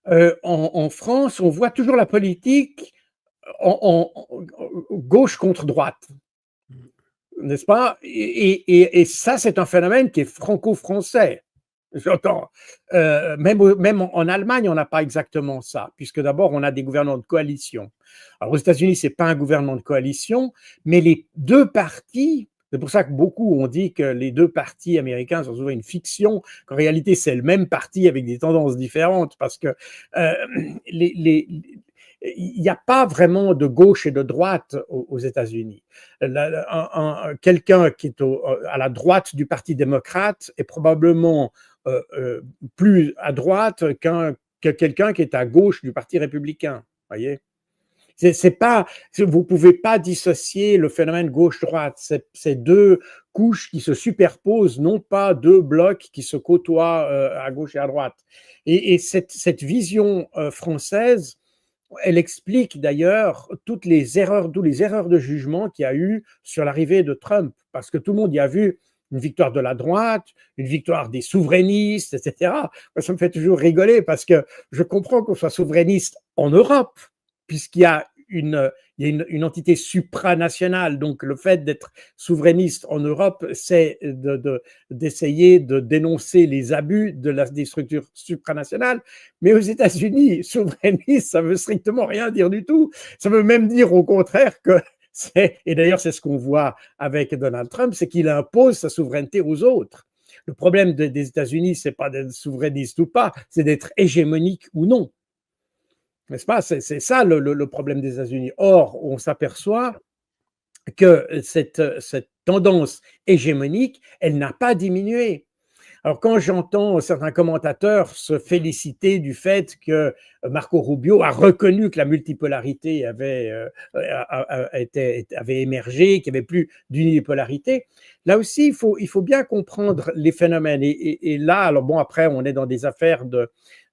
En France, on voit toujours la politique en gauche contre droite, n'est-ce pas? Et ça, c'est un phénomène qui est franco-français. J'entends. Même en Allemagne, on n'a pas exactement ça, puisque d'abord, on a des gouvernements de coalition. Alors, aux États-Unis, c'est pas un gouvernement de coalition, mais les deux partis, c'est pour ça que beaucoup ont dit que les deux partis américains sont souvent une fiction, qu'en réalité, c'est le même parti avec des tendances différentes, parce que euh, il n'y a pas vraiment de gauche et de droite aux États-Unis. Quelqu'un qui est à la droite du Parti démocrate est probablement plus à droite que quelqu'un qui est à gauche du Parti républicain. Voyez, c'est pas, vous pouvez pas dissocier le phénomène gauche-droite. C'est deux couches qui se superposent, non pas deux blocs qui se côtoient à gauche et à droite. Et cette vision française, elle explique d'ailleurs tous les erreurs de jugement qu'il y a eu sur l'arrivée de Trump, parce que tout le monde y a vu une victoire de la droite, une victoire des souverainistes, etc. Moi, ça me fait toujours rigoler parce que je comprends qu'on soit souverainiste en Europe, puisqu'il y a une entité supranationale. Donc, le fait d'être souverainiste en Europe, c'est d'essayer de dénoncer les abus des structures supranationales. Mais aux États-Unis, souverainiste, ça veut strictement rien dire du tout. Ça veut même dire au contraire que et d'ailleurs c'est ce qu'on voit avec Donald Trump, c'est qu'il impose sa souveraineté aux autres. Le problème des États-Unis, c'est pas d'être souverainiste ou pas, c'est d'être hégémonique ou non. N'est-ce pas? C'est ça le problème des États-Unis. Or, on s'aperçoit que cette tendance hégémonique, elle n'a pas diminué. Alors, quand j'entends certains commentateurs se féliciter du fait que Marco Rubio a reconnu que la multipolarité avait émergé, qu'il n'y avait plus d'unipolarité, là aussi, il faut bien comprendre les phénomènes. Et là, alors bon, après, on est dans des affaires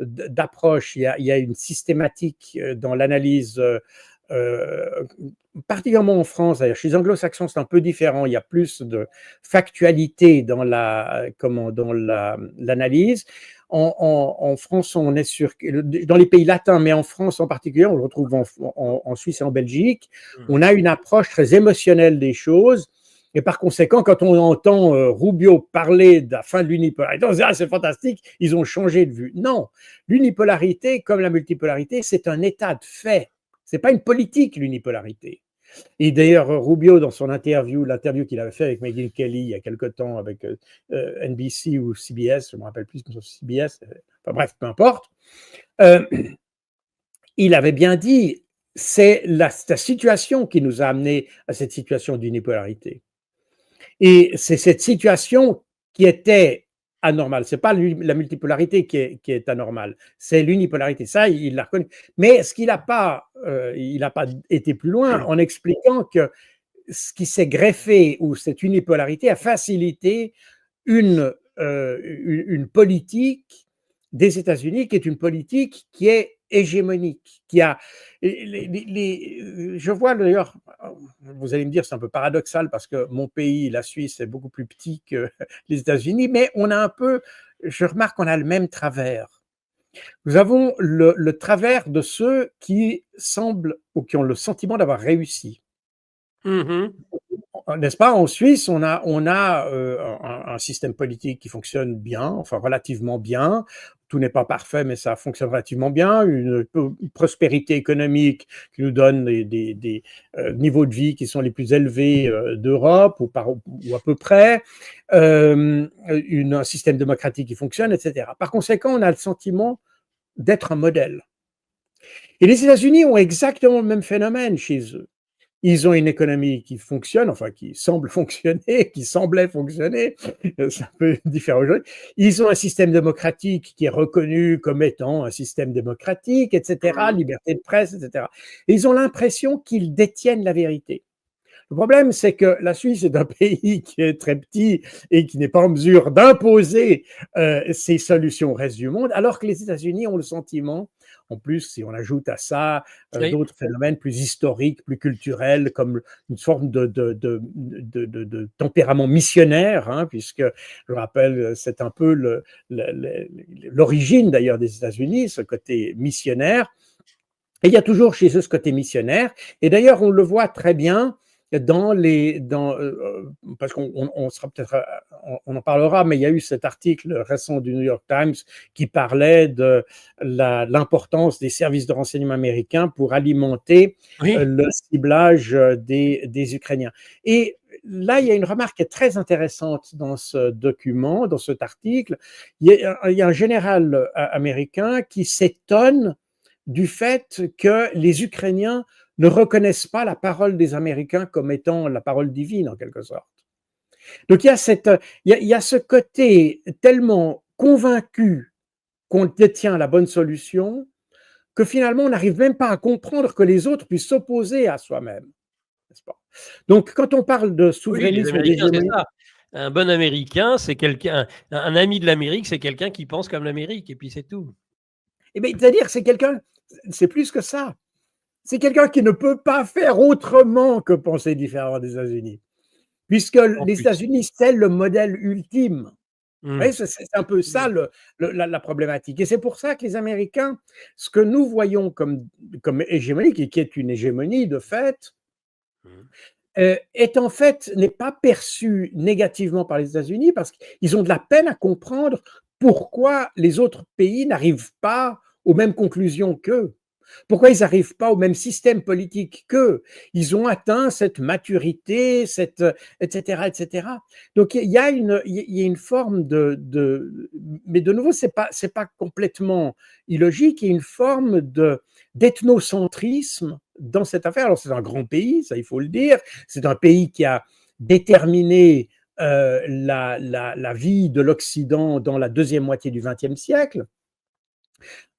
d'approche. Il y a une systématique dans l'analyse particulièrement en France, d'ailleurs, chez les anglo-saxons, c'est un peu différent. Il y a plus de factualité dans l'analyse. En France, on est sur, dans les pays latins, mais en France en particulier, on le retrouve en Suisse et en Belgique, on a une approche très émotionnelle des choses. Et par conséquent, quand on entend Rubio parler de la fin de l'unipolarité, on se dit ah, c'est fantastique, ils ont changé de vue. Non, l'unipolarité, comme la multipolarité, c'est un état de fait. C'est pas une politique, l'unipolarité. Et d'ailleurs, Rubio, dans son l'interview qu'il avait fait avec Megyn Kelly il y a quelque temps avec NBC ou CBS, je ne me rappelle plus, CBS, enfin bref, peu importe, il avait bien dit, c'est la situation qui nous a amené à cette situation d'unipolarité. Et c'est cette situation qui était anormale. Ce n'est pas la multipolarité qui est anormale, c'est l'unipolarité. Ça, il l'a reconnu. Mais ce qu'il n'a pas, il n'a pas été plus loin en expliquant que ce qui s'est greffé ou cette unipolarité a facilité une politique des États-Unis qui est une politique qui est hégémonique, qui a je vois d'ailleurs, vous allez me dire c'est un peu paradoxal parce que mon pays, la Suisse, est beaucoup plus petit que les États-Unis, mais on a un peu, je remarque qu'on a le même travers. Nous avons le travers de ceux qui semblent ou qui ont le sentiment d'avoir réussi. N'est-ce pas? En Suisse, on a un système politique qui fonctionne bien, enfin relativement bien. Tout n'est pas parfait, mais ça fonctionne relativement bien. Une prospérité économique qui nous donne des niveaux de vie qui sont les plus élevés d'Europe ou à peu près. Un système démocratique qui fonctionne, etc. Par conséquent, on a le sentiment d'être un modèle. Et les États-Unis ont exactement le même phénomène chez eux. Ils ont une économie qui fonctionne, enfin qui semble fonctionner, qui semblait fonctionner, c'est un peu différent aujourd'hui. Ils ont un système démocratique qui est reconnu comme étant un système démocratique, etc., liberté de presse, etc. Et ils ont l'impression qu'ils détiennent la vérité. Le problème, c'est que la Suisse est un pays qui est très petit et qui n'est pas en mesure d'imposer ses solutions au reste du monde, alors que les États-Unis ont le sentiment, en plus, si on ajoute à ça Oui. d'autres phénomènes plus historiques, plus culturels, comme une forme de tempérament missionnaire, hein, puisque, je rappelle, c'est un peu l'origine d'ailleurs des États-Unis, ce côté missionnaire. Et il y a toujours chez eux ce côté missionnaire. Et d'ailleurs, on le voit très bien parce qu'on sera peut-être, on en parlera, mais il y a eu cet article récent du New York Times qui parlait de l'importance des services de renseignement américains pour alimenter Oui. le ciblage des Ukrainiens. Et là, il y a une remarque qui est très intéressante dans ce document, dans cet article. Il y a un général américain qui s'étonne du fait que les Ukrainiens ne reconnaissent pas la parole des Américains comme étant la parole divine, en quelque sorte. Donc, il y a ce côté tellement convaincu qu'on détient la bonne solution que finalement, on n'arrive même pas à comprendre que les autres puissent s'opposer à soi-même. N'est-ce pas? Donc, quand on parle de Oui, les souverainisme et Américains, c'est d'hégémonie, ça. Un bon Américain, c'est quelqu'un un ami de l'Amérique, c'est quelqu'un qui pense comme l'Amérique et puis c'est tout. eh bien, c'est-à-dire c'est quelqu'un, c'est plus que ça. C'est quelqu'un qui ne peut pas faire autrement que penser différemment des États-Unis, puisque En les plus. États-Unis, c'est le modèle ultime. Vous Mmh. voyez, c'est un peu ça la problématique. Et c'est pour ça que les Américains, ce que nous voyons comme hégémonique, et qui est une hégémonie de fait, Mmh. est en fait, n'est pas perçu négativement par les États-Unis parce qu'ils ont de la peine à comprendre pourquoi les autres pays n'arrivent pas aux mêmes conclusions qu'eux. Pourquoi ils n'arrivent pas au même système politique qu'eux? Ils ont atteint cette maturité, etc., etc. Donc il y a une forme mais de nouveau, c'est pas complètement illogique. Il y a une forme d'ethnocentrisme dans cette affaire. Alors c'est un grand pays, ça il faut le dire. C'est un pays qui a déterminé la vie de l'Occident dans la deuxième moitié du XXe siècle.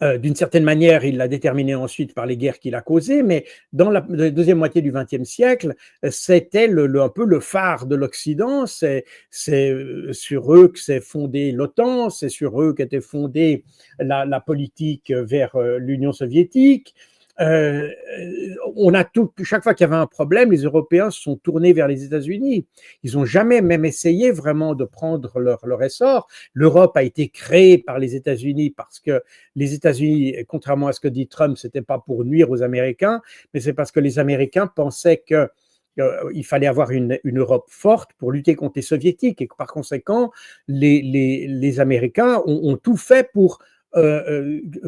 D'une certaine manière, il l'a déterminé ensuite par les guerres qu'il a causées, mais dans la deuxième moitié du XXe siècle, c'était un peu le phare de l'Occident. C'est sur eux que s'est fondée l'OTAN, c'est sur eux qu'était fondée la politique vers l'Union soviétique. Chaque fois qu'il y avait un problème, les Européens se sont tournés vers les États-Unis. Ils n'ont jamais même essayé vraiment de prendre leur essor. L'Europe a été créée par les États-Unis parce que les États-Unis, contrairement à ce que dit Trump, c'était pas pour nuire aux Américains, mais c'est parce que les Américains pensaient que il fallait avoir une Europe forte pour lutter contre les Soviétiques et que par conséquent, les Américains ont tout fait pour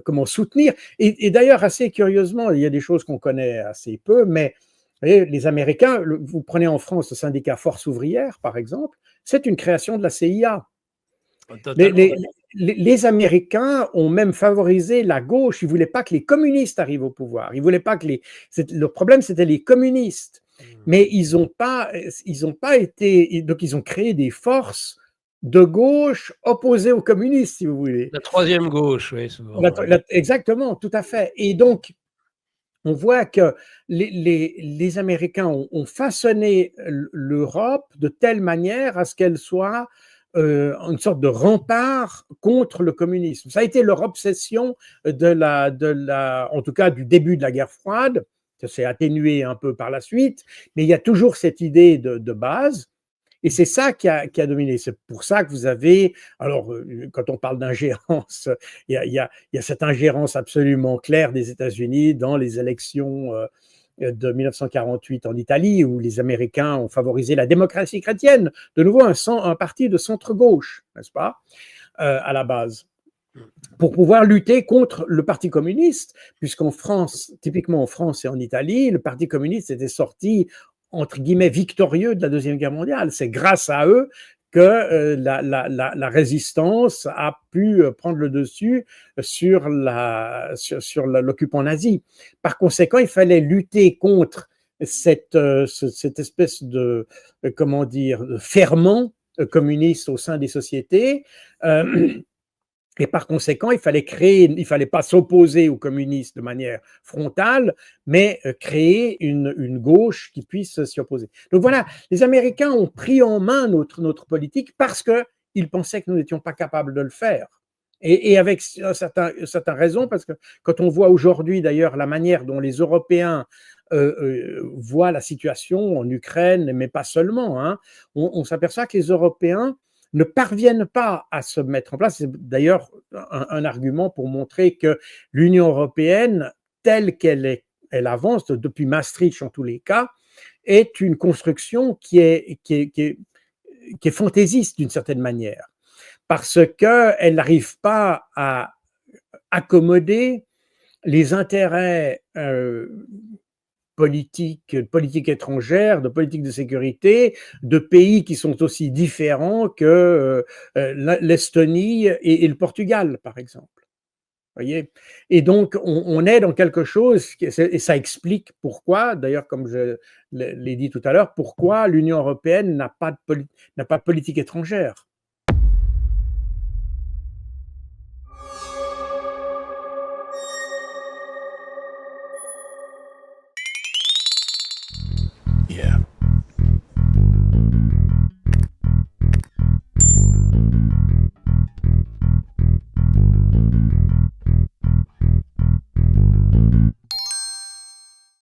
comment soutenir. Et d'ailleurs, assez curieusement, il y a des choses qu'on connaît assez peu, mais vous voyez, les Américains, vous prenez en France le syndicat Force ouvrière, par exemple, c'est une création de la CIA. Les, Totalement, les, ouais. les Américains ont même favorisé la gauche. Ils ne voulaient pas que les communistes arrivent au pouvoir. Ils voulaient pas que le problème, c'était les communistes. Mmh. Mais ils ont pas été. Donc, ils ont créé des forces de gauche opposées aux communistes, si vous voulez. La troisième gauche, oui, souvent, ouais. Exactement, tout à fait. Et donc, on voit que les Américains ont façonné l'Europe de telle manière à ce qu'elle soit une sorte de rempart contre le communisme. Ça a été leur obsession en tout cas du début de la guerre froide. Ça s'est atténué un peu par la suite, mais il y a toujours cette idée de base. Et c'est ça qui a dominé. C'est pour ça que vous avez, alors quand on parle d'ingérence, il y a cette ingérence absolument claire des États-Unis dans les élections de 1948 en Italie, où les Américains ont favorisé la démocratie chrétienne, de nouveau un parti de centre-gauche, n'est-ce pas, à la base, pour pouvoir lutter contre le Parti communiste, puisqu'en France, typiquement en France et en Italie, le Parti communiste était sorti, entre guillemets, victorieux de la Deuxième Guerre mondiale. C'est grâce à eux que la résistance a pu prendre le dessus sur l'occupant nazi. Par conséquent, il fallait lutter contre cette espèce de, comment dire, de ferment communiste au sein des sociétés. Et par conséquent, il fallait pas s'opposer aux communistes de manière frontale, mais créer une gauche qui puisse s'y opposer. Donc voilà, les Américains ont pris en main notre politique parce qu'ils pensaient que nous n'étions pas capables de le faire. Et avec certaines raisons, parce que quand on voit aujourd'hui d'ailleurs la manière dont les Européens voient la situation en Ukraine, mais pas seulement, hein, on s'aperçoit que les Européens ne parviennent pas à se mettre en place. C'est d'ailleurs un argument pour montrer que l'Union européenne, telle qu'elle est, elle avance depuis Maastricht en tous les cas, est une construction qui est fantaisiste d'une certaine manière, parce qu'elle n'arrive pas à accommoder les intérêts politique étrangère, de politique de sécurité, de pays qui sont aussi différents que l'Estonie et le Portugal, par exemple. Voyez. Et donc, on est dans quelque chose, et ça explique pourquoi, d'ailleurs, comme je l'ai dit tout à l'heure, pourquoi l'Union européenne n'a pas de politique étrangère. Yeah.